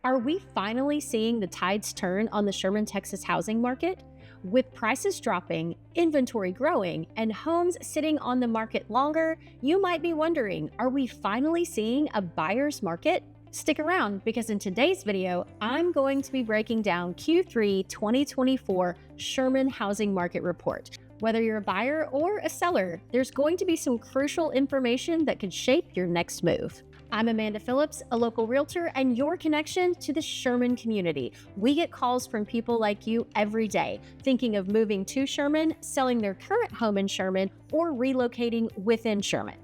Are we finally seeing the tides turn on the Sherman, Texas housing market? With prices dropping, inventory growing, and homes sitting on the market longer, you might be wondering, are we finally seeing a buyer's market? Stick around because in today's video, I'm going to be breaking down Q3 2024 Sherman Housing Market Report. Whether you're a buyer or a seller, there's going to be some crucial information that could shape your next move. I'm Amanda Phillips, a local realtor and your connection to the Sherman community. We get calls from people like you every day, thinking of moving to Sherman, selling their current home in Sherman, or relocating within Sherman.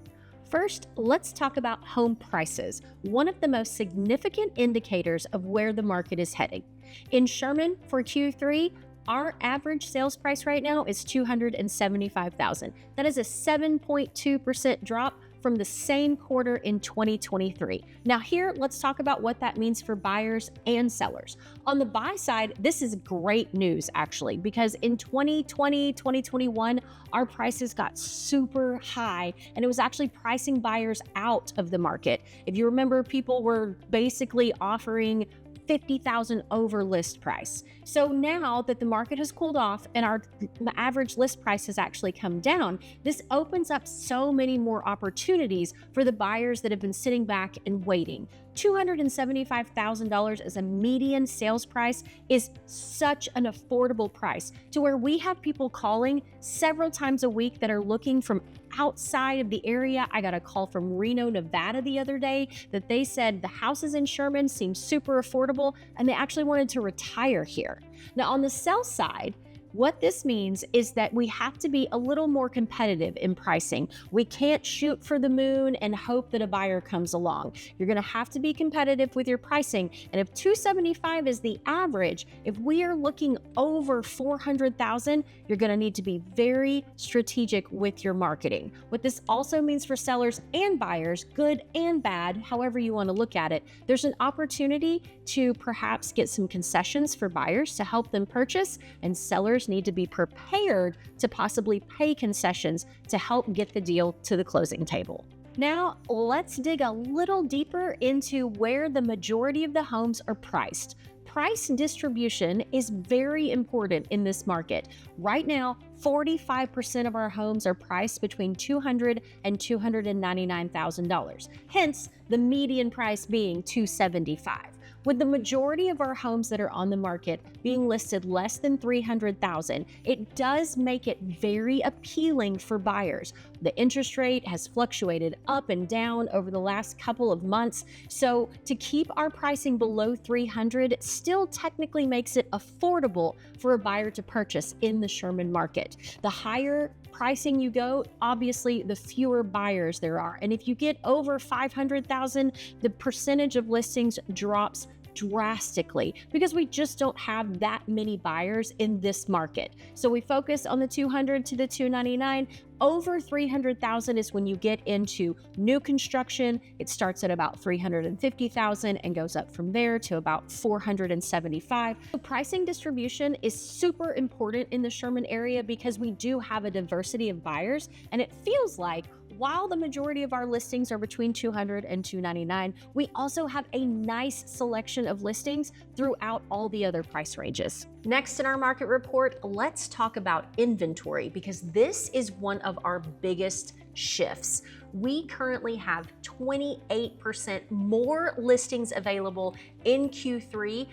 First, let's talk about home prices, one of the most significant indicators of where the market is heading. In Sherman for Q3, our average sales price right now is $275,000. That is a 7.2% drop from the same quarter in 2023. Now here, let's talk about what that means for buyers and sellers. On the buy side, this is great news actually, because in 2020, 2021, our prices got super high and it was actually pricing buyers out of the market. If you remember, people were basically offering 50,000 over list price. So now that the market has cooled off and our average list price has actually come down, this opens up so many more opportunities for the buyers that have been sitting back and waiting. $275,000 as a median sales price is such an affordable price to where we have people calling several times a week that are looking from outside of the area. I got a call from Reno, Nevada the other day that they said the houses in Sherman seem super affordable and they actually wanted to retire here. Now on the sell side, what this means is that we have to be a little more competitive in pricing. We can't shoot for the moon and hope that a buyer comes along. You're going to have to be competitive with your pricing. And if 275 is the average, if we are looking over 400,000, you're going to need to be very strategic with your marketing. What this also means for sellers and buyers, good and bad, however you want to look at it, there's an opportunity to perhaps get some concessions for buyers to help them purchase, and sellers need to be prepared to possibly pay concessions to help get the deal to the closing table. Now, let's dig a little deeper into where the majority of the homes are priced. Price distribution is very important in this market. Right now, 45% of our homes are priced between $200,000 and $299,000. Hence, the median price being $275,000. With the majority of our homes that are on the market being listed less than $300,000, it does make it very appealing for buyers. The interest rate has fluctuated up and down over the last couple of months, so to keep our pricing below $300,000 still technically makes it affordable for a buyer to purchase in the Sherman market. The higher pricing you go, obviously the fewer buyers there are. And if you get over 500,000, the percentage of listings drops drastically because we just don't have that many buyers in this market. So we focus on the 200 to the 299. Over 300,000 is when you get into new construction. It starts at about 350,000 and goes up from there to about 475. So pricing distribution is super important in the Sherman area because we do have a diversity of buyers, and it feels like while the majority of our listings are between 200 and 299, we also have a nice selection of listings throughout all the other price ranges. Next in our market report, let's talk about inventory because this is one of our biggest shifts. We currently have 28% more listings available in Q3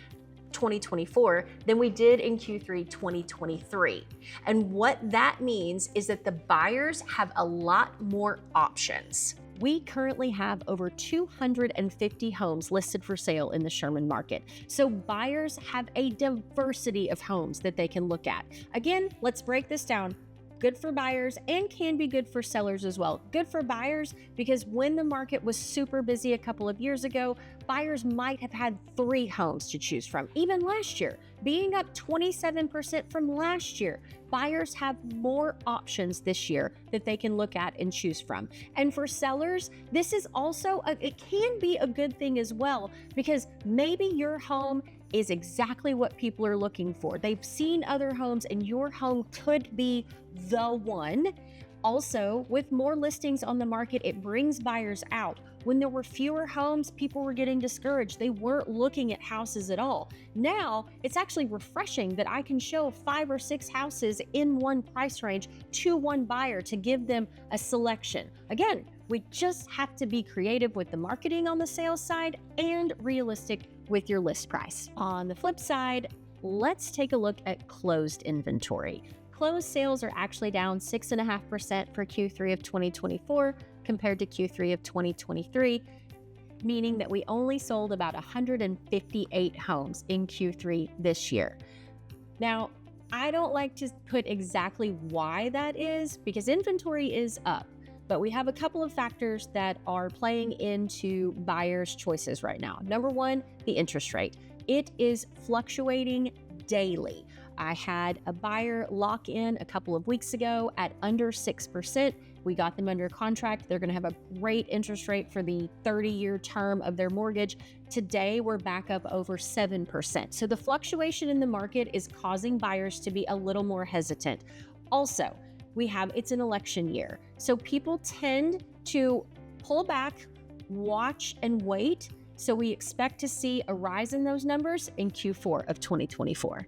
2024 than we did in Q3 2023. And what that means is that the buyers have a lot more options. We currently have over 250 homes listed for sale in the Sherman market. So buyers have a diversity of homes that they can look at. Again, let's break this down. Good for buyers and can be good for sellers as well. Good for buyers because when the market was super busy a couple of years ago, buyers might have had 3 homes to choose from. Even last year, being up 27% from last year, buyers have more options this year that they can look at and choose from. And for sellers, this is also, it can be a good thing as well because maybe your home is exactly what people are looking for. They've seen other homes and your home could be the one. Also, with more listings on the market, it brings buyers out. When there were fewer homes, people were getting discouraged. They weren't looking at houses at all. Now, it's actually refreshing that I can show 5 or 6 houses in one price range to one buyer to give them a selection. Again, we just have to be creative with the marketing on the sales side and realistic with your list price. On the flip side, let's take a look at closed inventory. Closed sales are actually down 6.5% for Q3 of 2024 compared to Q3 of 2023, meaning that we only sold about 158 homes in Q3 this year. Now, I don't like to put exactly why that is because inventory is up, but we have a couple of factors that are playing into buyers' choices right now. Number one, the interest rate. It is fluctuating daily. I had a buyer lock in a couple of weeks ago at under 6%. We got them under contract. They're going to have a great interest rate for the 30-year term of their mortgage. Today, we're back up over 7%. So the fluctuation in the market is causing buyers to be a little more hesitant. Also, it's an election year. So people tend to pull back, watch, and wait. So we expect to see a rise in those numbers in Q4 of 2024.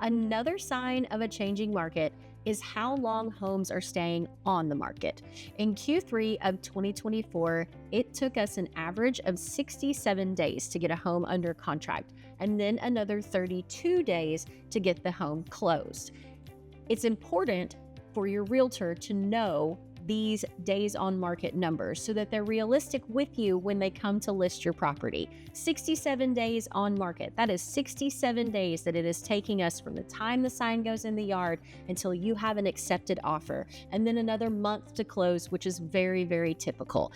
Another sign of a changing market is how long homes are staying on the market. In Q3 of 2024, it took us an average of 67 days to get a home under contract, and then another 32 days to get the home closed. It's important for your realtor to know these days on market numbers so that they're realistic with you when they come to list your property. 67 days on market. That is 67 days that it is taking us from the time the sign goes in the yard until you have an accepted offer, and then another month to close, which is very, very typical.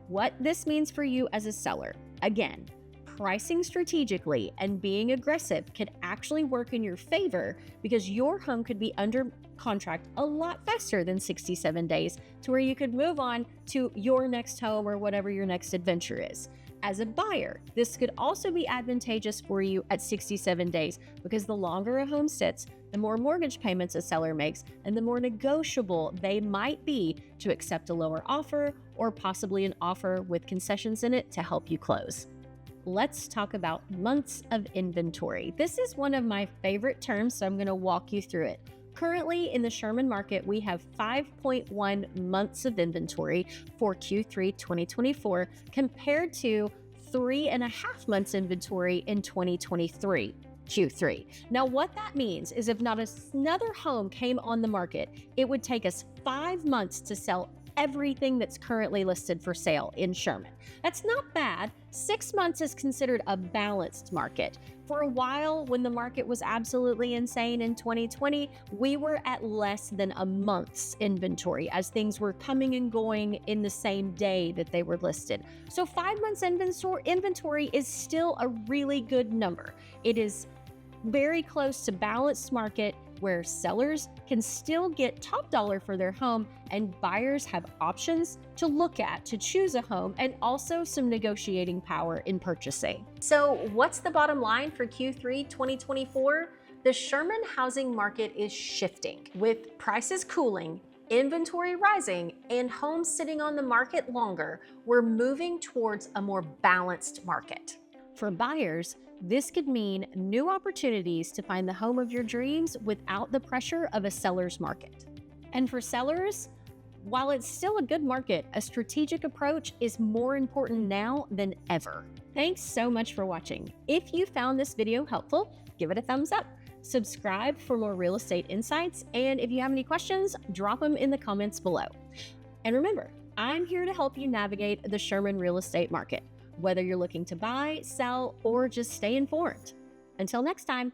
What this means for you as a seller, again, pricing strategically and being aggressive could actually work in your favor because your home could be under contract a lot faster than 67 days to where you could move on to your next home or whatever your next adventure is. As a buyer, this could also be advantageous for you at 67 days because the longer a home sits, the more mortgage payments a seller makes and the more negotiable they might be to accept a lower offer or possibly an offer with concessions in it to help you close. Let's talk about months of inventory. This is one of my favorite terms, so I'm going to walk you through it. Currently in the Sherman market, we have 5.1 months of inventory for Q3 2024 compared to 3.5 months inventory in 2023. Q3. Now, what that means is if not another home came on the market, it would take us 5 months to sell everything that's currently listed for sale in Sherman. That's not bad. 6 months is considered a balanced market. For a while, when the market was absolutely insane in 2020, we were at less than a month's inventory as things were coming and going in the same day that they were listed. So 5 months inventory is still a really good number. It is very close to balanced market where sellers can still get top dollar for their home and buyers have options to look at to choose a home and also some negotiating power in purchasing. So what's the bottom line for Q3 2024? The Sherman housing market is shifting with prices cooling, inventory rising, and homes sitting on the market longer. We're moving towards a more balanced market. For buyers, this could mean new opportunities to find the home of your dreams without the pressure of a seller's market. And for sellers, while it's still a good market, a strategic approach is more important now than ever. Thanks so much for watching. If you found this video helpful, give it a thumbs up. Subscribe for more real estate insights. And if you have any questions, drop them in the comments below. And remember, I'm here to help you navigate the Sherman real estate market, whether you're looking to buy, sell, or just stay informed. Until next time.